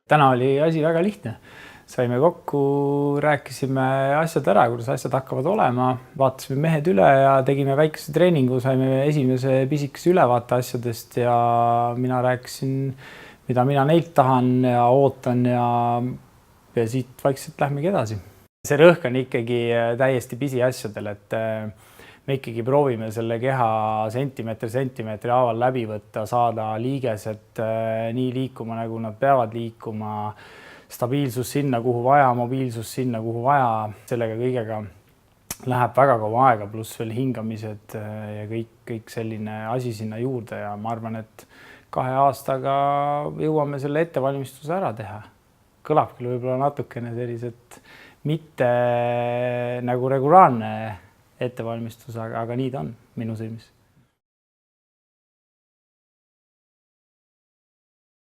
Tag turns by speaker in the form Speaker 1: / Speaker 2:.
Speaker 1: Täna oli asi väga lihtne. Saime kokku, rääkisime asjad ära, kuidas asjad hakkavad olema, vaatasime mehed üle ja tegime väikese treeningu, saime esimese pisikese ülevaate asjadest ja mina rääkisin, mida mina neilt tahan ja ootan ja siit vaikselt lähmegi edasi. See rõhk on ikkagi täiesti pisiasjadel, et me ikkagi proovime selle keha sentimeetri haaval läbi võtta, saada liigesed nii liikuma, nagu nad peavad liikuma, stabiilsus sinna, kuhu vaja, mobiilsus sinna, kuhu vaja. Sellega kõigega läheb väga kaua aega, pluss veel hingamised ja kõik selline asi sinna juurde ja ma arvan, et 2 aastaga jõuame selle ettevalmistuse ära teha. Kõlab küll võib-olla natukene sellised mitte nagu regulaarne ettevalmistus, aga nii ta on minu silmis.